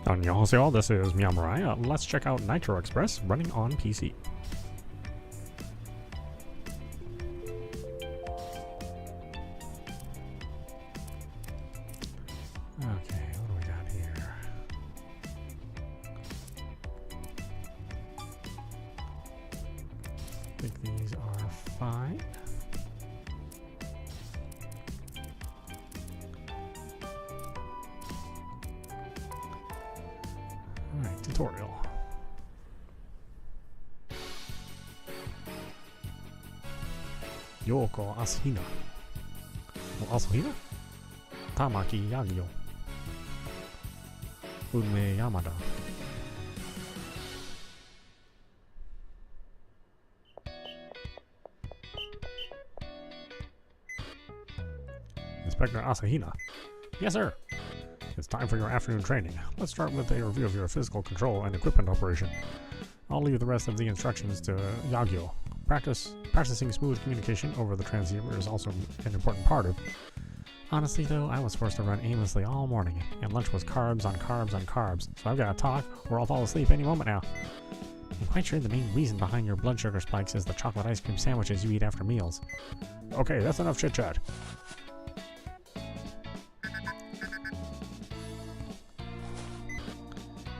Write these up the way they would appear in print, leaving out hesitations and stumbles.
Annyeonghaseyo, this is meowmurai. Let's check out Nitro Express running on PC. Okay, what do we got here? I think these are fine. Alright, tutorial. Yoko Asuhina. Asuhina? Tamaki Yagyo. Unme Yamada. Inspector Asahina. Yes, sir. It's time for your afternoon training. Let's start with a review of your physical control and equipment operation. I'll leave the rest of the instructions to Yagyo. Practicing smooth communication over the transceiver is also an important part of. Honestly though, I was forced to run aimlessly all morning, and lunch was carbs on carbs on carbs, so I've got to talk or I'll fall asleep any moment now. I'm quite sure the main reason behind your blood sugar spikes is the chocolate ice cream sandwiches you eat after meals. Okay, that's enough chit chat.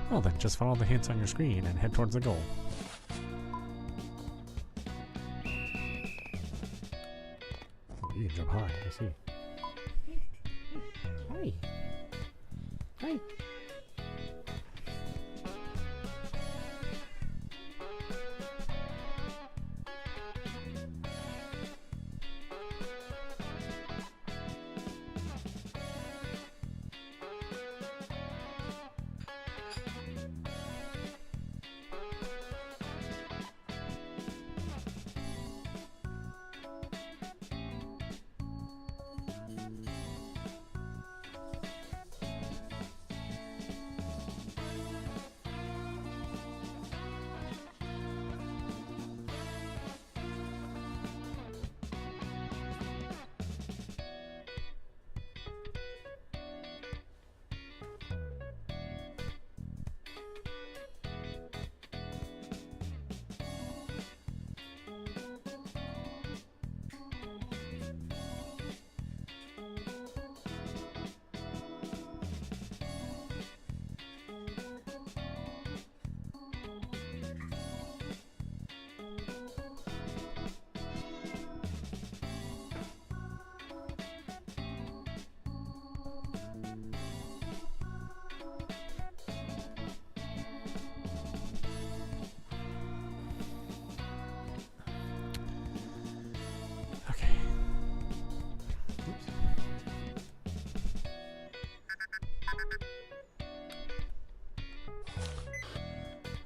Well then, just follow the hints on your screen and head towards the goal. Oh, you can jump high, I see. Hi. Hi.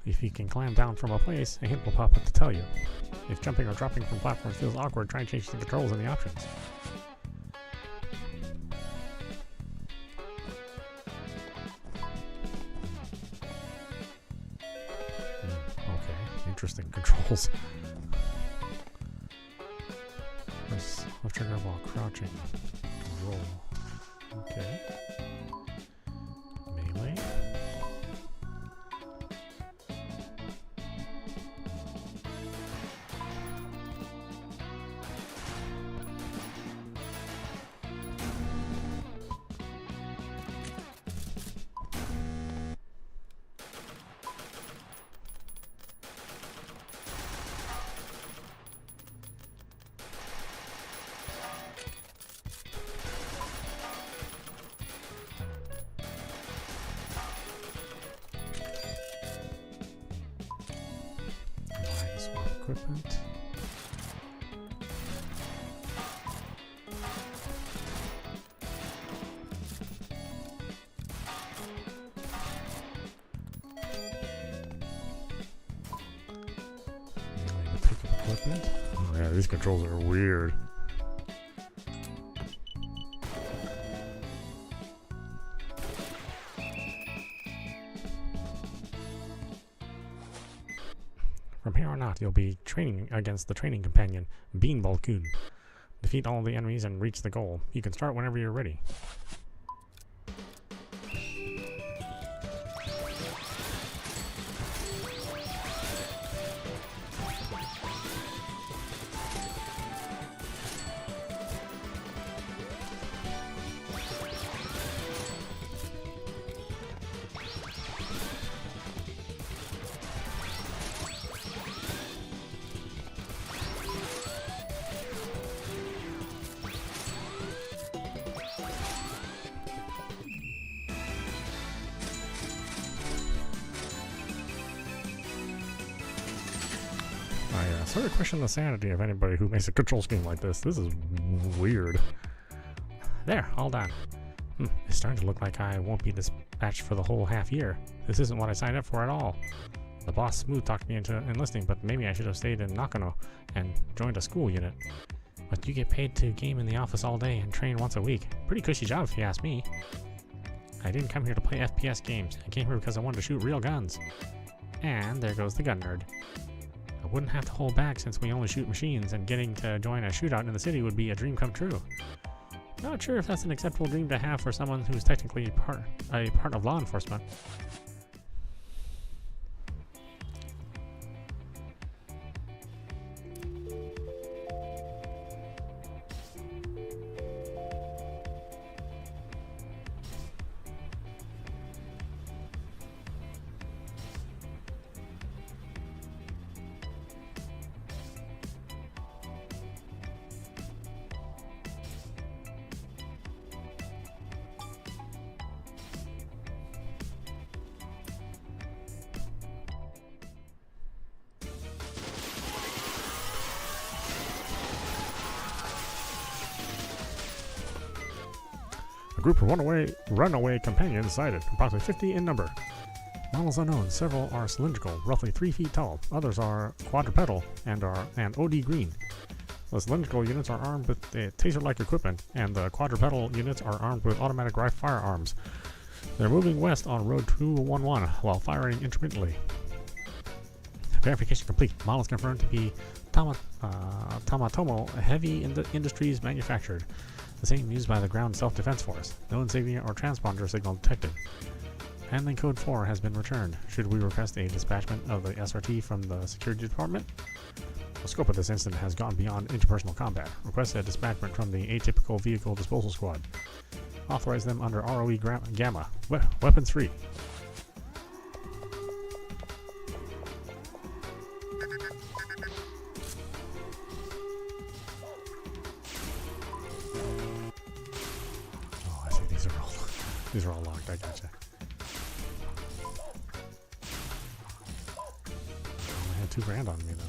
If you can climb down from a place, a hint will pop up to tell you. If jumping or dropping from platforms feels awkward, try and change the controls and the options. Okay, interesting controls. Press left trigger while crouching. Roll. Okay. Melee. Equipment. Oh yeah, these controls are weird. From here on out, you'll be training against the training companion, Beanball-kun. Defeat all the enemies and reach the goal. You can start whenever you're ready. I sort of question the sanity of anybody who makes a control scheme like this. This is weird. There, all done. It's starting to look like I won't be dispatched for the whole half year. This isn't what I signed up for at all. The boss smooth talked me into enlisting, but maybe I should have stayed in Nakano and joined a school unit. But you get paid to game in the office all day and train once a week. Pretty cushy job if you ask me. I didn't come here to play FPS games. I came here because I wanted to shoot real guns. And there goes the gun nerd. I wouldn't have to hold back since we only shoot machines, and getting to join a shootout in the city would be a dream come true. Not sure if that's an acceptable dream to have for someone who's technically a part of law enforcement. Group of runaway companions sighted, approximately 50 in number. Models unknown. Several are cylindrical, roughly 3 feet tall. Others are quadrupedal and OD green. The cylindrical units are armed with taser-like equipment, and the quadrupedal units are armed with automatic rifle firearms. They're moving west on Road 211 while firing intermittently. Verification complete. Models confirmed to be Tamatomo Heavy Industries manufactured. The same used by the Ground Self-Defense Force. No insignia or transponder signal detected. Handling Code 4 has been returned. Should we request a dispatchment of the SRT from the Security Department? The scope of this incident has gone beyond interpersonal combat. Request a dispatchment from the Atypical Vehicle Disposal Squad. Authorize them under ROE Gamma. Weapons free. These are all locked, I gotcha. I had $2,000 on me though.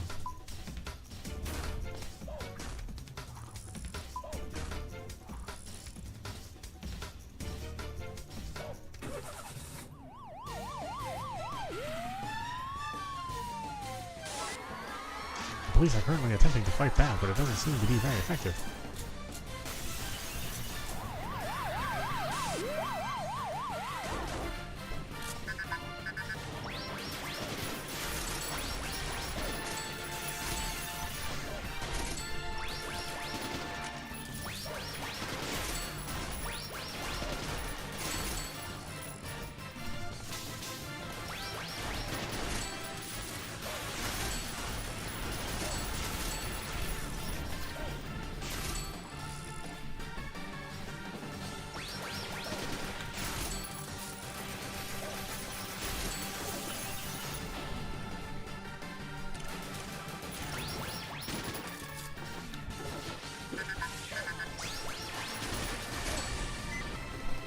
The police are currently attempting to fight back, but it doesn't seem to be very effective.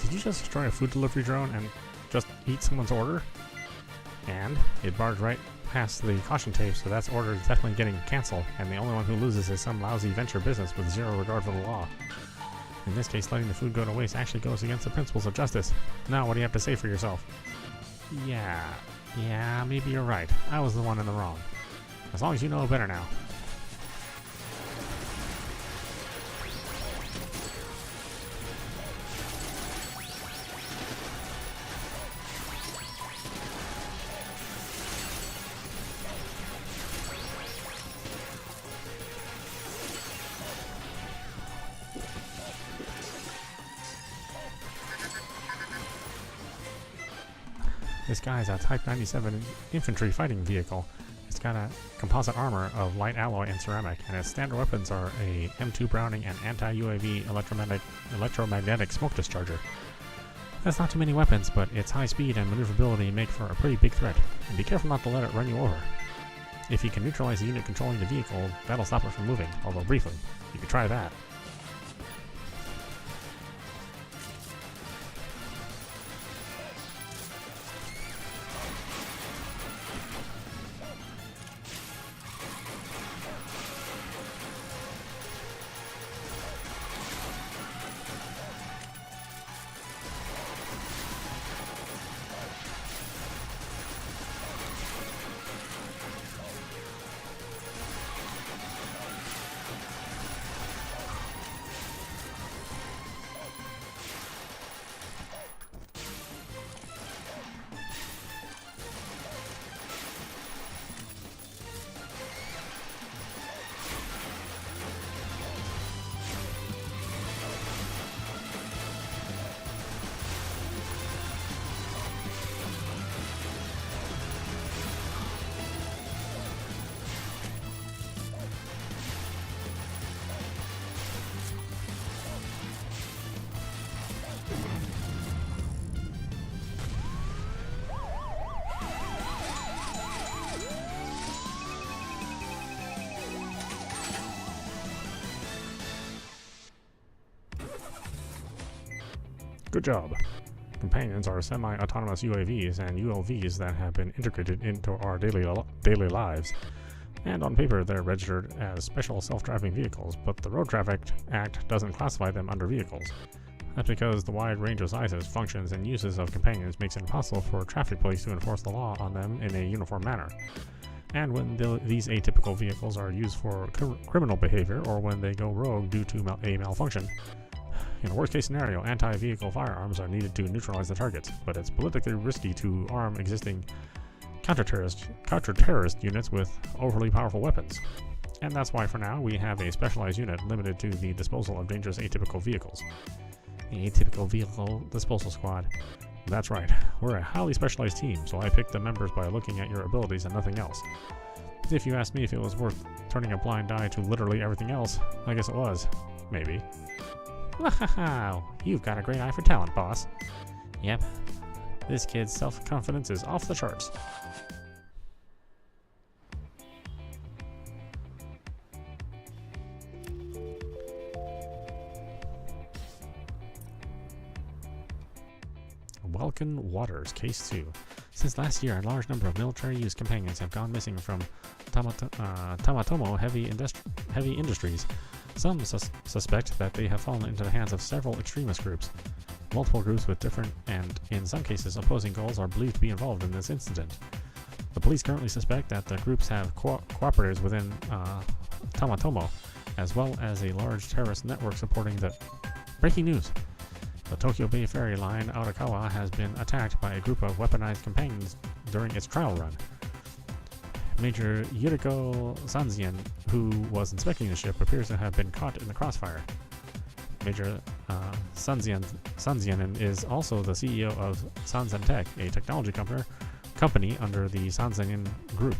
Did you just destroy a food delivery drone and just eat someone's order? And it barged right past the caution tape, so that order is definitely getting cancelled, and the only one who loses is some lousy venture business with zero regard for the law. In this case, letting the food go to waste actually goes against the principles of justice. Now, what do you have to say for yourself? Yeah, maybe you're right. I was the one in the wrong. As long as you know better now. This guy's a Type 97 infantry fighting vehicle. It's got a composite armor of light alloy and ceramic, and its standard weapons are a M2 Browning and anti-UAV electromagnetic smoke discharger. That's not too many weapons, but its high speed and maneuverability make for a pretty big threat, and be careful not to let it run you over. If you can neutralize the unit controlling the vehicle, that'll stop it from moving, although briefly. You could try that. Good job. Companions are semi-autonomous UAVs and ULVs that have been integrated into our daily lives. And on paper, they're registered as special self-driving vehicles, but the Road Traffic Act doesn't classify them under vehicles. That's because the wide range of sizes, functions, and uses of companions makes it impossible for traffic police to enforce the law on them in a uniform manner. And when these atypical vehicles are used for criminal behavior or when they go rogue due to a malfunction, in a worst-case scenario, anti-vehicle firearms are needed to neutralize the targets, but it's politically risky to arm existing counter-terrorist units with overly powerful weapons. And that's why for now we have a specialized unit limited to the disposal of dangerous atypical vehicles. The Atypical Vehicle Disposal Squad. That's right, we're a highly specialized team, so I picked the members by looking at your abilities and nothing else. But if you asked me if it was worth turning a blind eye to literally everything else, I guess it was. Maybe. Wow, you've got a great eye for talent, boss. Yep, this kid's self-confidence is off the charts. Welcome Waters, Case 2. Since last year, a large number of military-use companions have gone missing from Tamatomo Heavy Industries. Some suspect that they have fallen into the hands of several extremist groups. Multiple groups with different and, in some cases, opposing goals are believed to be involved in this incident. The police currently suspect that the groups have cooperators within Tamatomo, as well as a large terrorist network supporting the... Breaking news! The Tokyo Bay Ferry Line Arakawa has been attacked by a group of weaponized companions during its trial run. Major Yuriko Sanzian, who was inspecting the ship, appears to have been caught in the crossfire. Major Sanzian is also the CEO of Sanzen Tech, a technology company under the Sanzen Group.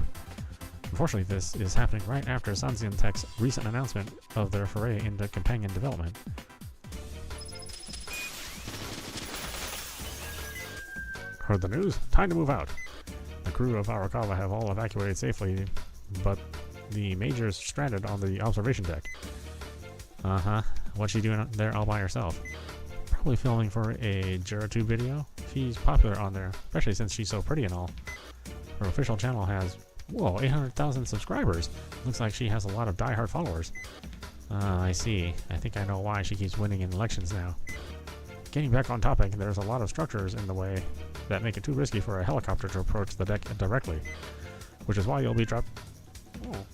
Unfortunately, this is happening right after Sanzen Tech's recent announcement of their foray into companion development. Heard the news? Time to move out. The crew of Arakawa have all evacuated safely, but the Major's stranded on the observation deck. Uh-huh. What's she doing there all by herself? Probably filming for a JeraTube video. She's popular on there, especially since she's so pretty and all. Her official channel has, 800,000 subscribers. Looks like she has a lot of die-hard followers. I see. I think I know why she keeps winning in elections now. Getting back on topic, there's a lot of structures in the way that make it too risky for a helicopter to approach the deck directly, which is why you'll be dropped. Oh.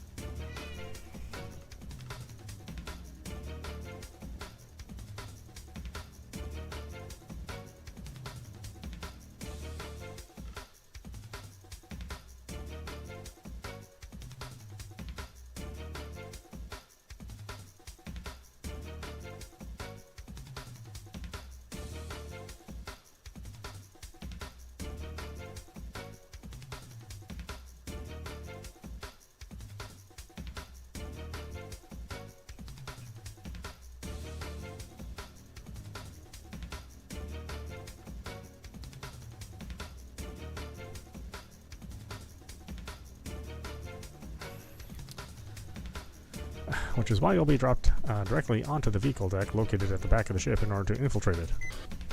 Which is why you'll be dropped directly onto the vehicle deck located at the back of the ship in order to infiltrate it.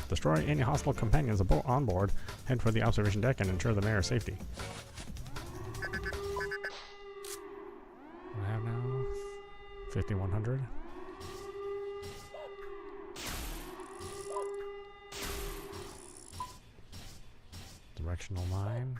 Destroy any hostile companions on board, head for the observation deck, and ensure the mayor's safety. I have now 5100. Directional mine.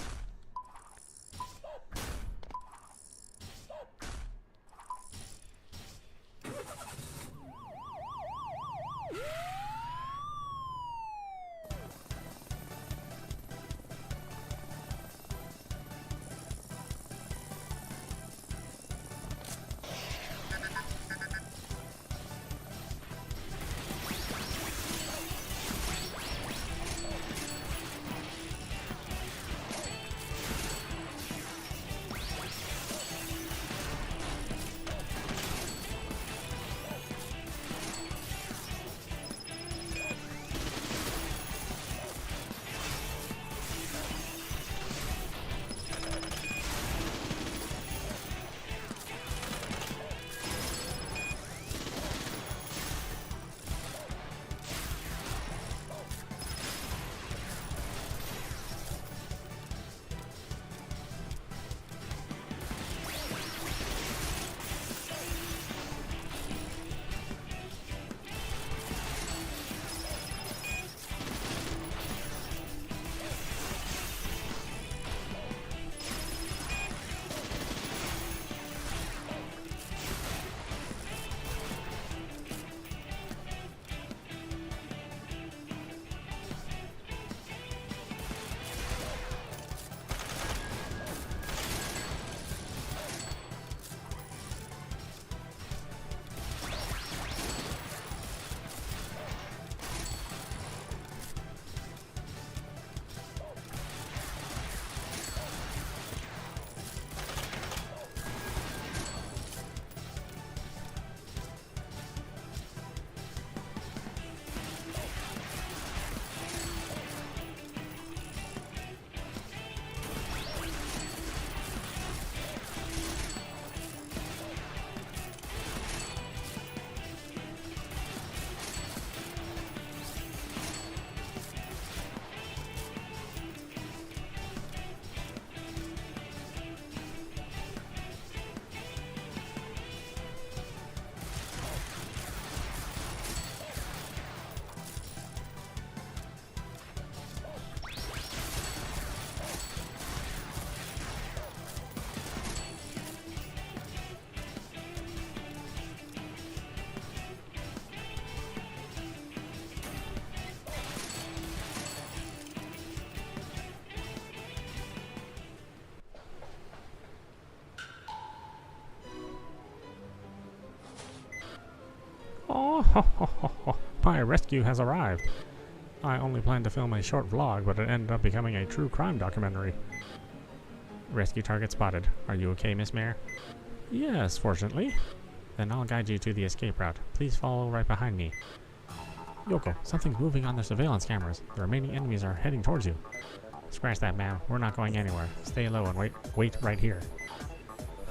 Oh, ho, ho, ho, ho. My rescue has arrived. I only planned to film a short vlog, but it ended up becoming a true crime documentary. Rescue target spotted. Are you okay, Miss Mare? Yes, fortunately. Then I'll guide you to the escape route. Please follow right behind me. Yoko, something's moving on the surveillance cameras. The remaining enemies are heading towards you. Scratch that, ma'am. We're not going anywhere. Stay low and wait right here.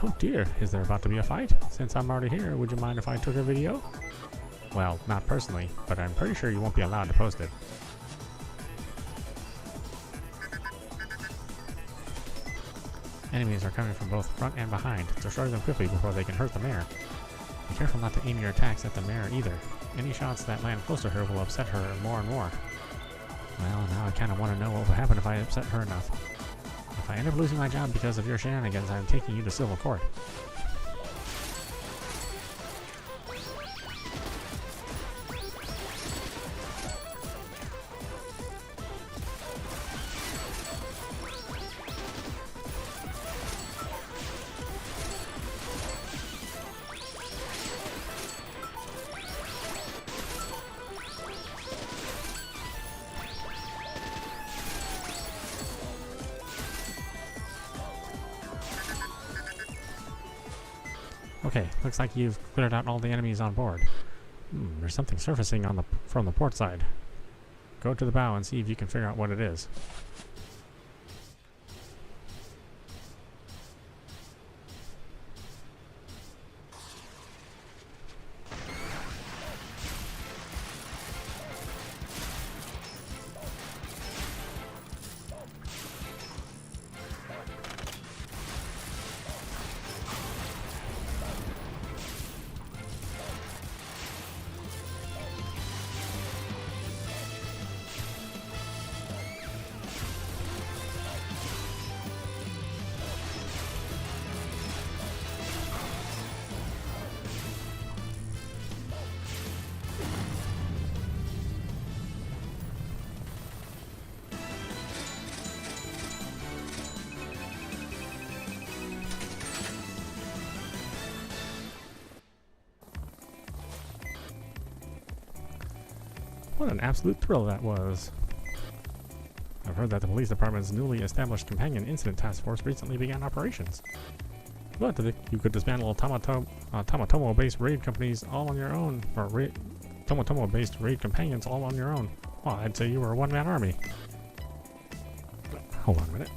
Oh dear, is there about to be a fight? Since I'm already here, would you mind if I took a video? Well, not personally, but I'm pretty sure you won't be allowed to post it. Enemies are coming from both front and behind. Destroy them quickly before they can hurt the mare. Be careful not to aim your attacks at the mare either. Any shots that land close to her will upset her more and more. Well, now I kind of want to know what would happen if I upset her enough. If I end up losing my job because of your shenanigans, I'm taking you to civil court. Okay, looks like you've cleared out all the enemies on board. There's something surfacing from the port side. Go to the bow and see if you can figure out what it is. What an absolute thrill that was. I've heard that the police department's newly established companion incident task force recently began operations. But you could dismantle Tomotomo-based raid companies all on your own, or Tomotomo-based raid companions all on your own. Well, I'd say you were a one-man army. Hold on a minute.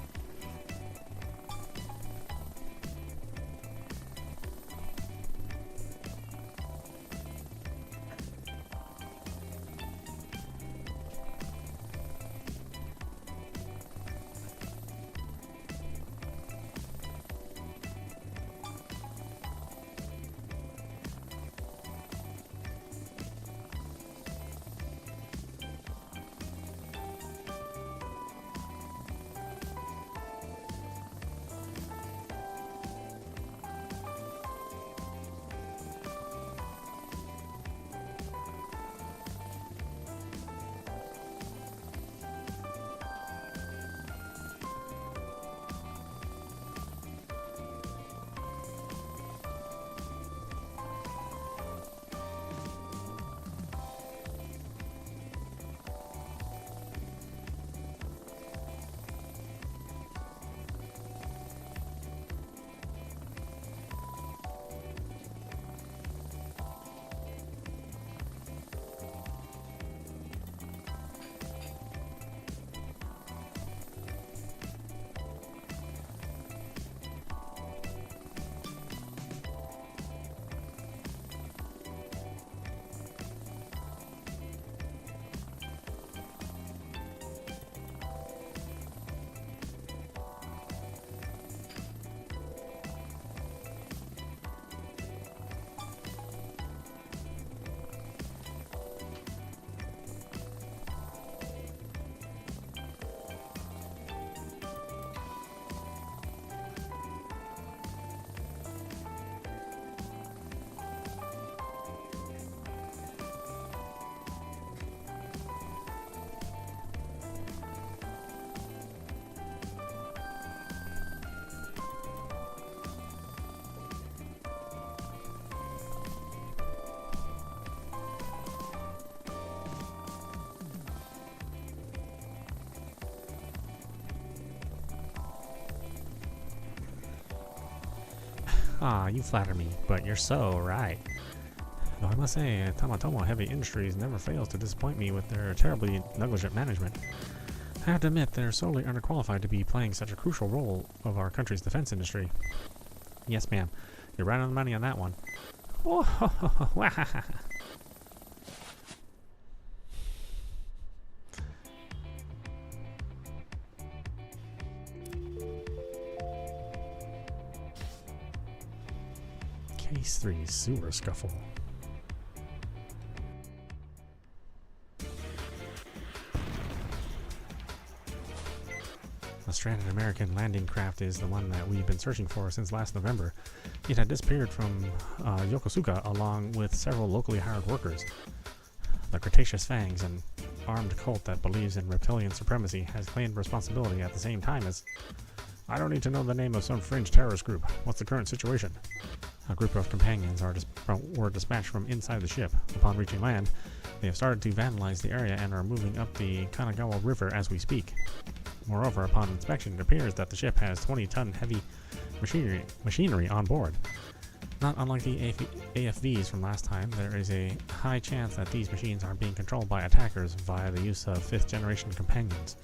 Ah, you flatter me, but you're so right. Though I must say, Tamatomo Heavy Industries never fails to disappoint me with their terribly negligent management. I have to admit, they're solely underqualified to be playing such a crucial role of our country's defense industry. Yes, ma'am. You're right on the money on that one. Case 3, Sewer Scuffle. A stranded American landing craft is the one that we've been searching for since last November. It had disappeared from Yokosuka along with several locally hired workers. The Cretaceous Fangs, an armed cult that believes in reptilian supremacy, has claimed responsibility at the same time as... I don't need to know the name of some fringe terrorist group. What's the current situation? A group of companions were dispatched from inside the ship. Upon reaching land, they have started to vandalize the area and are moving up the Kanagawa River as we speak. Moreover, upon inspection, it appears that the ship has 20-ton heavy machinery on board. Not unlike the AFVs from last time, there is a high chance that these machines are being controlled by attackers via the use of 5th-generation companions.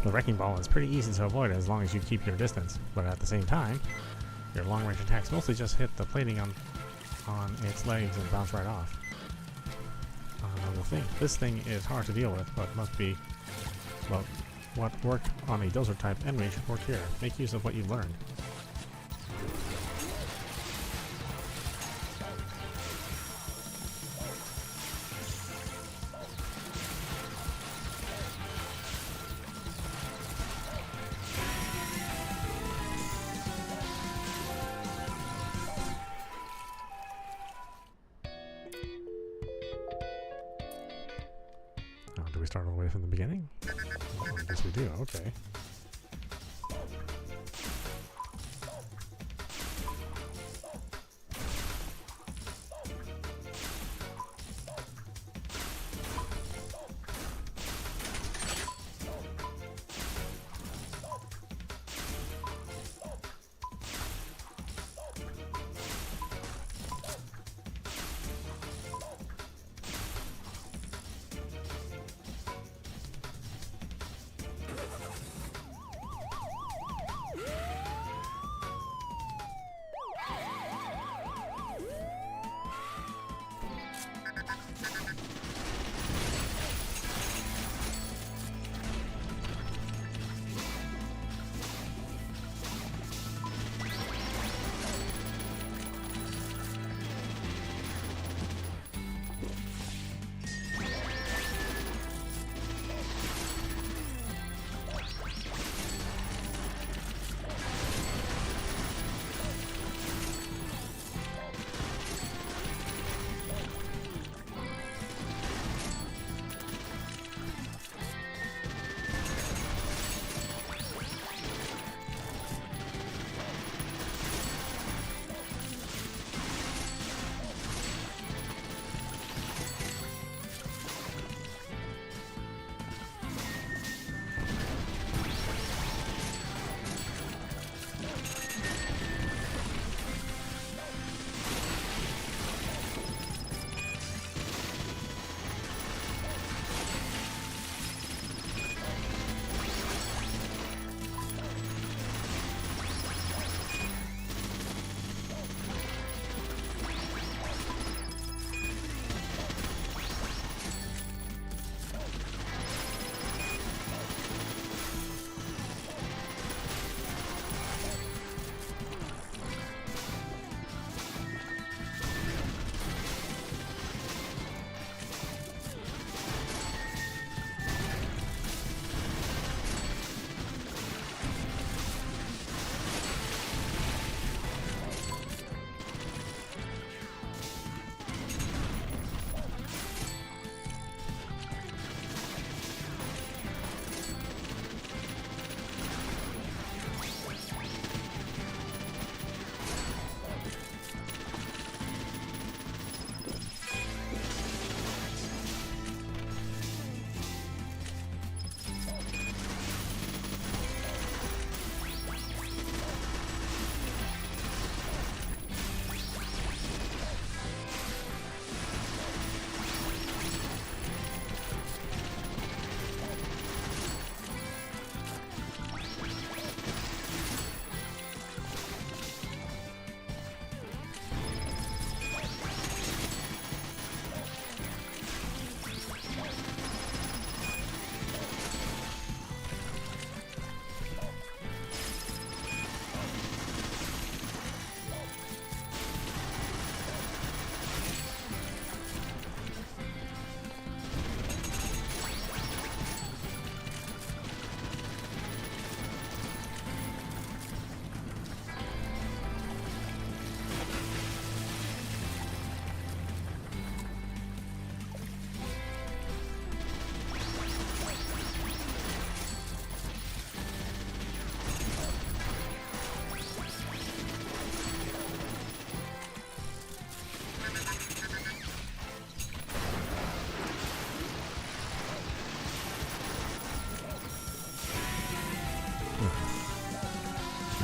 The wrecking ball is pretty easy to avoid as long as you keep your distance, but at the same time, your long-range attacks mostly just hit the plating on its legs and bounce right off. This thing is hard to deal with, but must be, well, what worked on a dozer-type enemy should work here. Make use of what you've learned. Do we start all the way from the beginning? Oh, I guess we do, okay.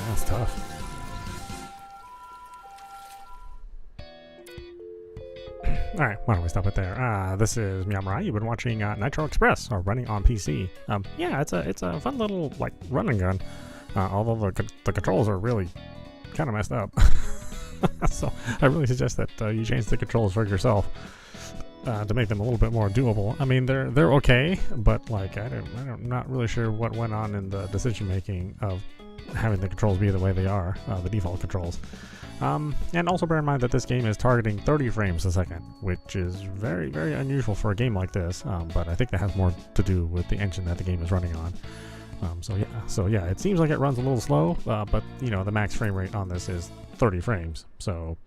That's tough. Alright, why don't we stop it there? This is meowmurai. You've been watching Nitro Express, running on PC. Yeah, it's a fun little, like, run and gun. Although the controls are really kind of messed up. So I really suggest that you change the controls for yourself to make them a little bit more doable. I mean, they're okay, but like I'm not really sure what went on in the decision making of having the controls be the way they are, the default controls. And also bear in mind that this game is targeting 30 frames a second, which is very, very unusual for a game like this. But I think that has more to do with the engine that the game is running on. So yeah, it seems like it runs a little slow, but you know, the max frame rate on this is 30 frames. So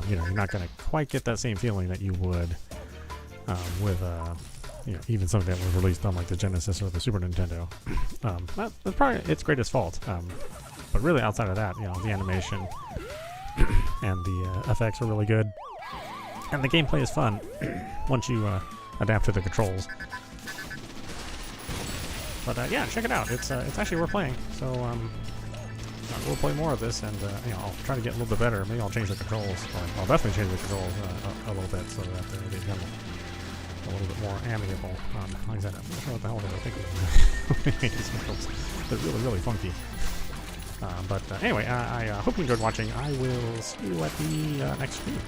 you know, you're not going to quite get that same feeling that you would with you know, even something that was released on like the Genesis or the Super Nintendo. That's probably its greatest fault. But really, outside of that, you know, the animation and the effects are really good, and the gameplay is fun once you adapt to the controls. But yeah, check it out. It's actually worth playing. So we'll play more of this, and you know, I'll try to get a little bit better. Maybe I'll change the controls. Or I'll definitely change the controls a little bit so that they become a little bit more amiable. Like I said, I'm not sure what the hell they were thinking when they made these controls. They're really, really funky. But anyway, I hope you enjoyed watching. I will see you at the next stream.